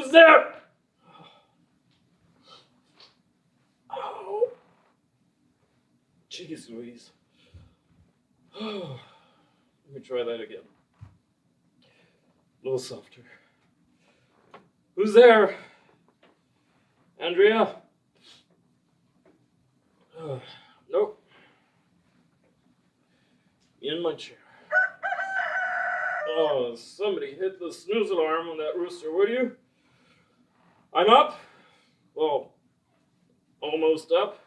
Who's there? Oh. Jeez Louise. Oh. Let me try that again. A little softer. Who's there? Andrea? Nope. In my chair. Oh, somebody hit the snooze alarm on that rooster, would you? I'm up. Well, almost up.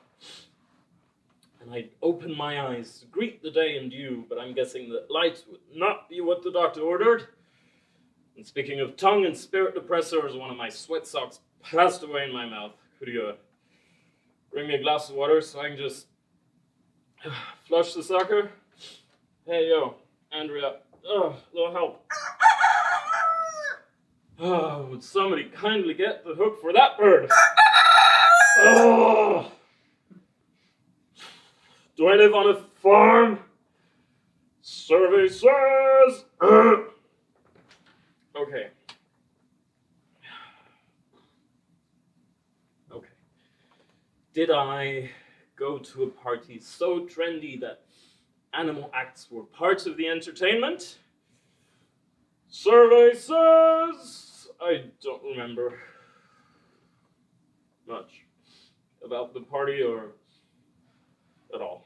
And I open my eyes to greet the day in due, but I'm guessing that light would not be what the doctor ordered. And speaking of tongue and spirit depressors, one of my sweat socks passed away in my mouth. Could you bring me a glass of water so I can just flush the sucker? Hey, yo, Andrea. Little help. Oh, would somebody kindly get the hook for that bird? Oh. Do I live on a farm? Survey says. Okay. Okay. Did I go to a party so trendy that animal acts were parts of the entertainment? Survey says I don't remember much about the party or at all.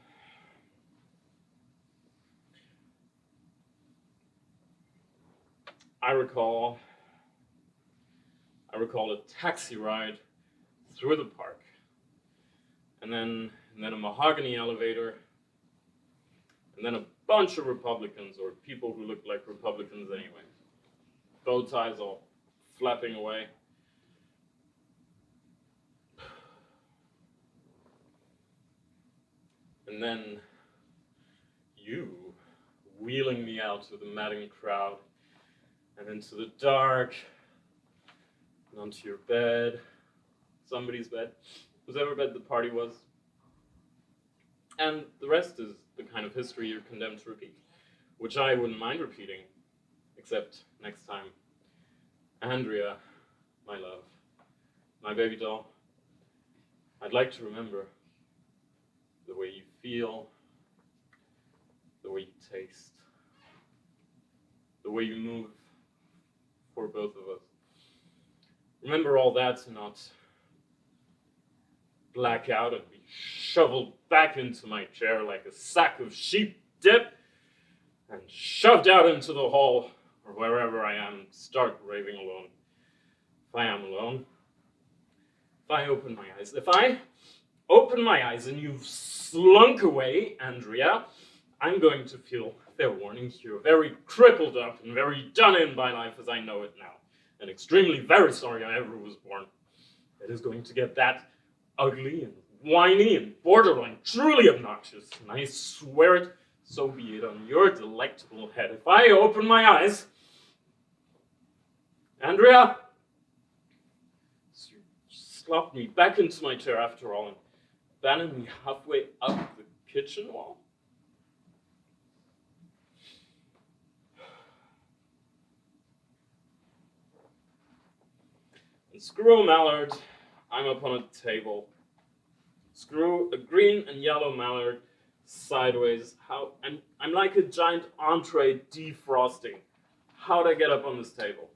I recall a taxi ride through the park, and then a mahogany elevator, and then a bunch of Republicans, or people who looked like Republicans anyway. Bow ties all flapping away. And then you wheeling me out of the madding crowd and into the dark and onto your bed, somebody's bed, whoever bed the party was. And the rest is the kind of history you're condemned to repeat, which I wouldn't mind repeating, except next time. Andrea, my love, my baby doll, I'd like to remember the way you feel, the way you taste, the way you move for both of us. Remember all that to not black out and be shoveled back into my chair like a sack of sheep dip and shoved out into the hall or wherever I am, start raving alone. If I am alone, if I open my eyes and you've slunk away, Andrea, I'm going to feel, fair warning, you're very crippled up and very done in by life as I know it now, and extremely very sorry I ever was born. It is going to get that ugly and whiny and borderline truly obnoxious, and I swear it, so be it on your delectable head. If I open my eyes, Andrea, you slopped me back into my chair after all and abandoned me halfway up the kitchen wall. And screw a mallard, I'm up on a table. Screw a green and yellow mallard sideways. I'm like a giant entree defrosting. How'd I get up on this table?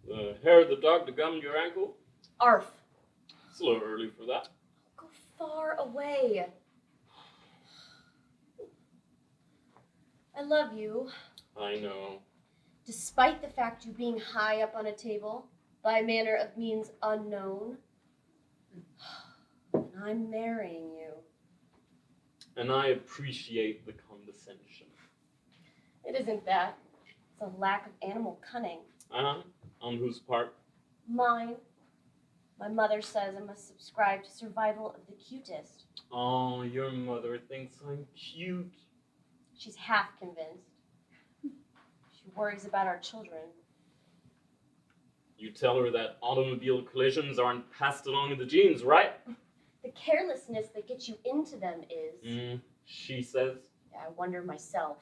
The hair of the dog to gum your ankle? Arf. It's a little early for that. Go far away. I love you. I know. Despite the fact you being high up on a table, by manner of means unknown. And I'm marrying you. And I appreciate the condescension. It isn't that. It's a lack of animal cunning. On whose part? Mine. My mother says I must subscribe to survival of the cutest. Oh, your mother thinks I'm cute. She's half convinced. She worries about our children. You tell her that automobile collisions aren't passed along in the genes, right? The carelessness that gets you into them is. she says. Yeah, I wonder myself.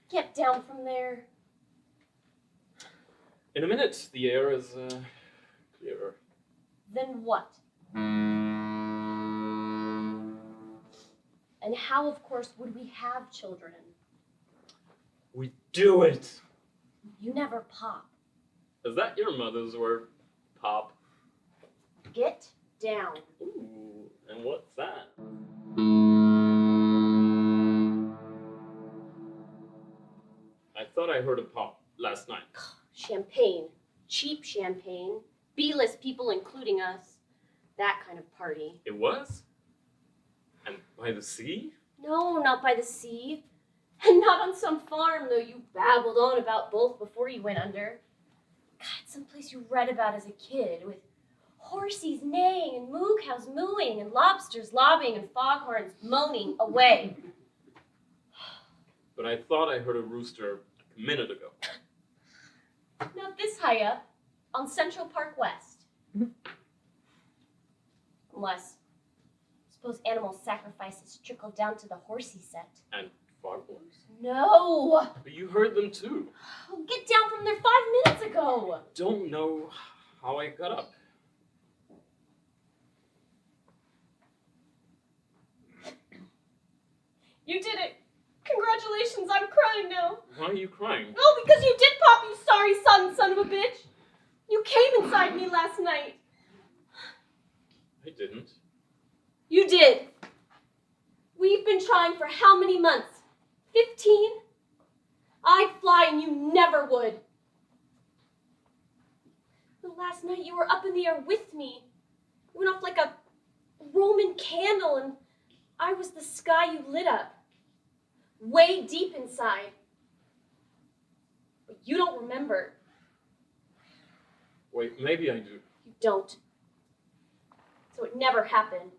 Get down from there. In a minute, the air is clearer. Then what? And how, of course, would we have children? We do it. You never pop. Is that your mother's word? Pop. Get down. Ooh, and what's that? I thought I heard a pop last night. Champagne. Cheap champagne. B-list people including us. That kind of party. It was? And by the sea? No, not by the sea. And not on some farm, though you babbled on about both before you went under. God, someplace you read about as a kid, with horsies neighing and moo cows mooing and lobsters lobbying and foghorns moaning away. But I thought I heard a rooster a minute ago. Not this high up, on Central Park West. Unless, I suppose animal sacrifices trickle down to the horsey set. And foghorns? No! But you heard them too. Oh, get down from there 5 minutes ago! Don't know how I got up. You did it! Congratulations, I'm crying now. Why are you crying? Oh, because you did pop, you sorry son of a bitch! You came inside me last night. I didn't. You did. We've been trying for how many months? 15? I'd fly and you never would. But last night you were up in the air with me. You went off like a Roman candle and I was the sky you lit up. Way deep inside. But you don't remember. Wait, maybe I do. You don't. So it never happened.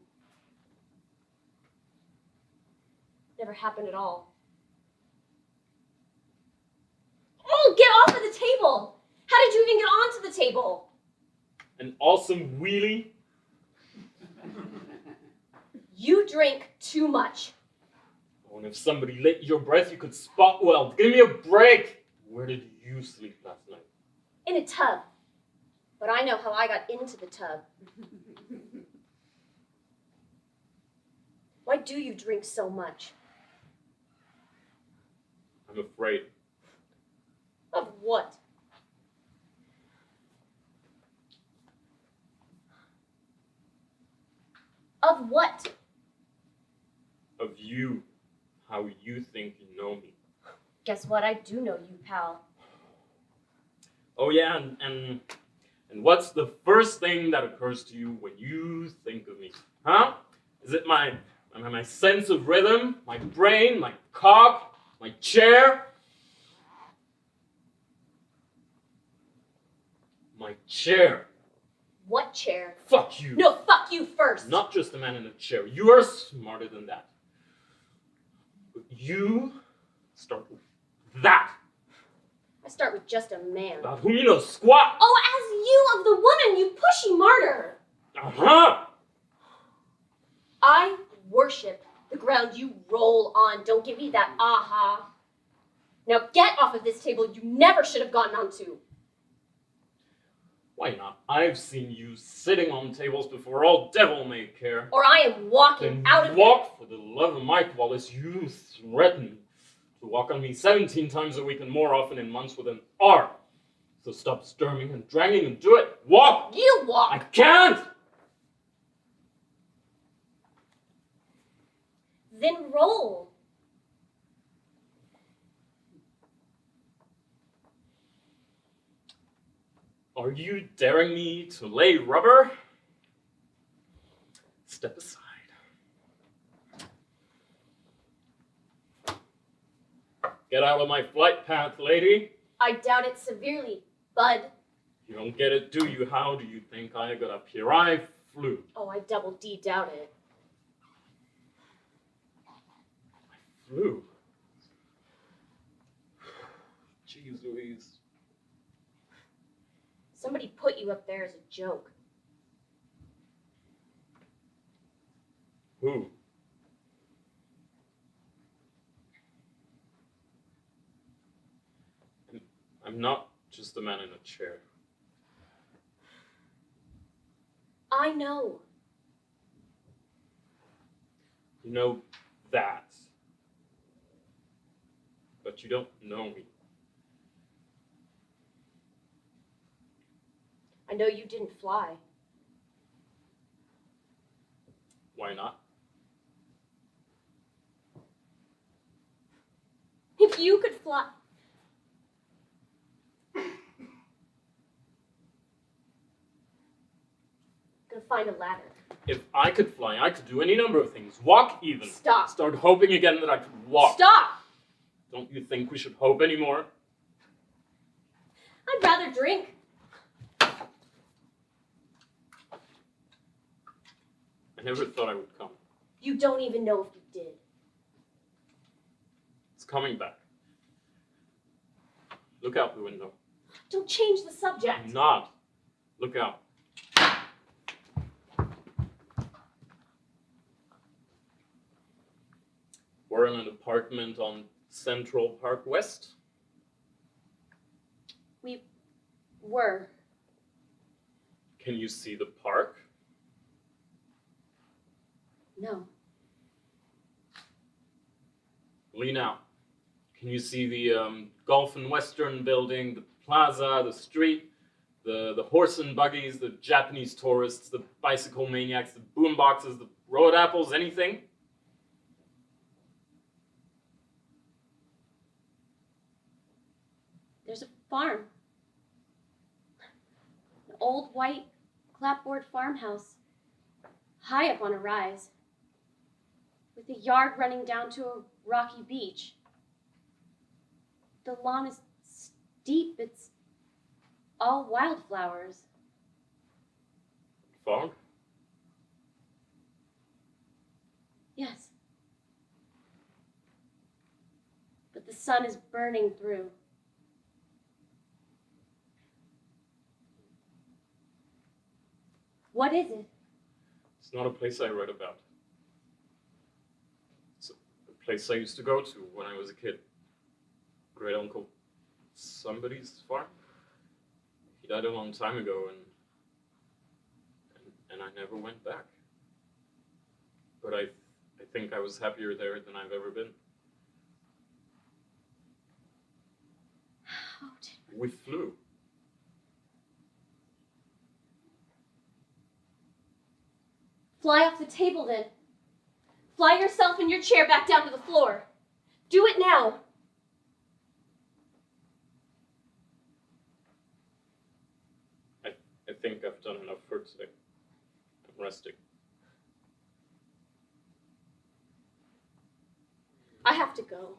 Never happened at all. Oh, get off of the table! How did you even get onto the table? An awesome wheelie? You drink too much. Oh, and if somebody lit your breath, you could spot well. Give me a break! Where did you sleep last night? In a tub. But I know how I got into the tub. Why do you drink so much? I'm afraid. Of what? Of what? Of you. How you think you know me. Guess what? I do know you, pal. Oh yeah, and what's the first thing that occurs to you when you think of me? Huh? Is it my sense of rhythm? My brain? My cock? My chair? My chair. What chair? Fuck you. No, fuck you first. Not just a man in a chair. You are smarter than that. But you start with that. I start with just a man. About whom you know squat. Oh, as you of the woman, you pushy martyr. Uh-huh. I worship the ground you roll on. Don't give me that aha. Now get off of this table you never should have gotten onto. Why not? I've seen you sitting on tables before all devil may care. Or I am walking Then out of walk for the love of Mike Wallace. You threaten to walk on me 17 times a week and more often in months with an R. So stop stirring and dragging and do it. Walk! You walk! I can't! Then roll. Are you daring me to lay rubber? Step aside. Get out of my flight path, lady. I doubt it severely, bud. You don't get it, do you? How do you think I got up here? I flew. Oh, I double D doubt it. I flew. Jeez Louise. Somebody put you up there as a joke. Who? I'm not just a man in a chair. I know. You know that. But you don't know me. I know you didn't fly. Why not? If you could fly... Gonna find a ladder. If I could fly, I could do any number of things. Walk even. Stop. Start hoping again that I could walk. Stop! Don't you think we should hope anymore? I'd rather drink. I never thought I would come. You don't even know if you did. It's coming back. Look out the window. Don't change the subject. I'm not. Look out. We're in an apartment on Central Park West. We were. Can you see the park? No. Lean out. Can you see the Golf and Western building, the plaza, the street, the horse and buggies, the Japanese tourists, the bicycle maniacs, the boom boxes, the road apples, anything? There's a farm. An old white clapboard farmhouse. High up on a rise. With a yard running down to a rocky beach. The lawn is steep. It's all wildflowers. Fog? Yes. But the sun is burning through. What is it? It's not a place I read about. It's a place I used to go to when I was a kid. Great uncle somebody's farm. He died a long time ago, and I never went back. But I think I was happier there than I've ever been. How did We flew. Fly off the table then. Fly yourself and your chair back down to the floor. Do it now. I think I've done enough for today. I'm resting. I have to go.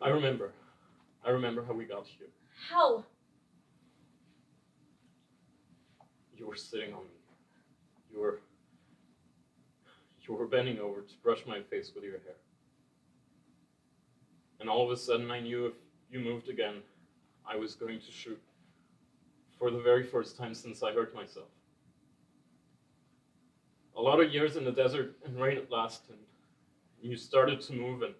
I remember how we got here. How? You were sitting on me. You were bending over to brush my face with your hair. And all of a sudden I knew if you moved again, I was going to shoot. For the very first time since I hurt myself. A lot of years in the desert and rain at last, and you started to move, and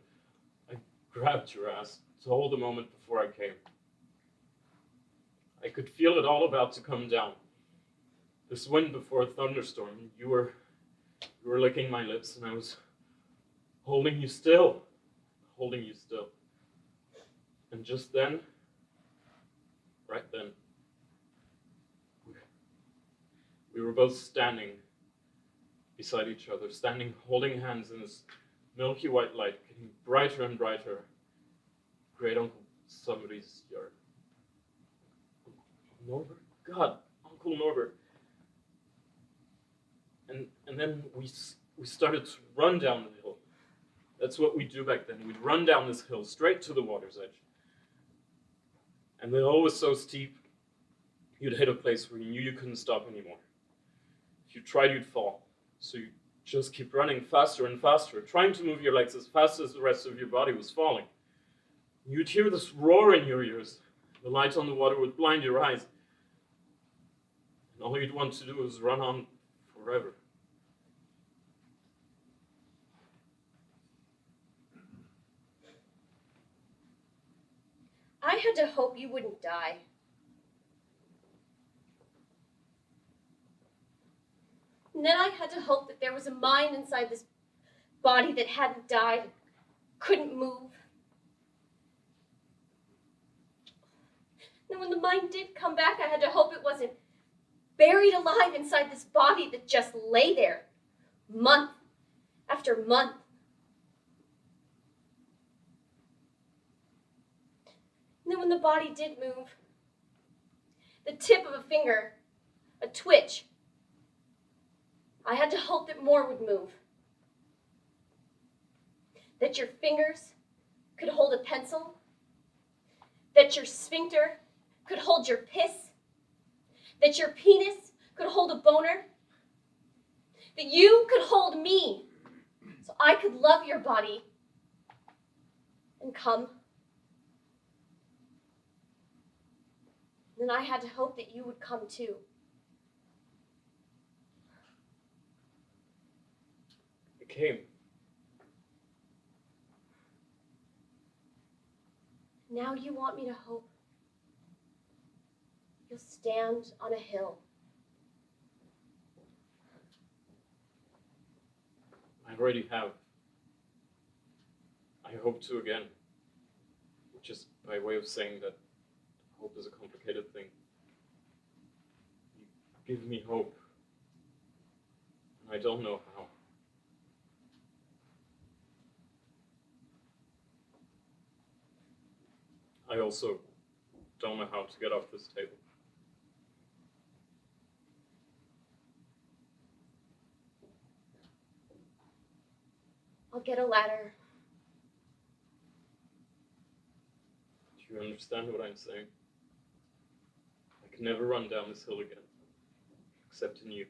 I grabbed your ass to hold the moment before I came. I could feel it all about to come down. This wind before a thunderstorm. You were licking my lips, and I was holding you still. And just then, right then, we were both standing beside each other, holding hands in this milky white light, getting brighter and brighter. Great Uncle somebody's yard. Norbert? God, Uncle Norbert. And then we started to run down the hill. That's what we'd do back then. We'd run down this hill straight to the water's edge. And the hill was so steep, you'd hit a place where you knew you couldn't stop anymore. If you tried, you'd fall. So you just keep running faster and faster, trying to move your legs as fast as the rest of your body was falling. You'd hear this roar in your ears. The light on the water would blind your eyes. And all you'd want to do was run on forever. I had to hope you wouldn't die. And then I had to hope that there was a mind inside this body that hadn't died, couldn't move. And when the mind did come back, I had to hope it wasn't buried alive inside this body that just lay there, month after month. And then when the body did move, the tip of a finger, a twitch, I had to hope that more would move. That your fingers could hold a pencil, that your sphincter could hold your piss, that your penis could hold a boner, that you could hold me so I could love your body and come. Then I had to hope that you would come too. It came. Now you want me to hope you'll stand on a hill. I already have. I hope to again. Just by way of saying that hope is a complicated thing. You give me hope. And I don't know how. I also don't know how to get off this table. I'll get a ladder. Do you understand what I'm saying? I can never run down this hill again, except in you.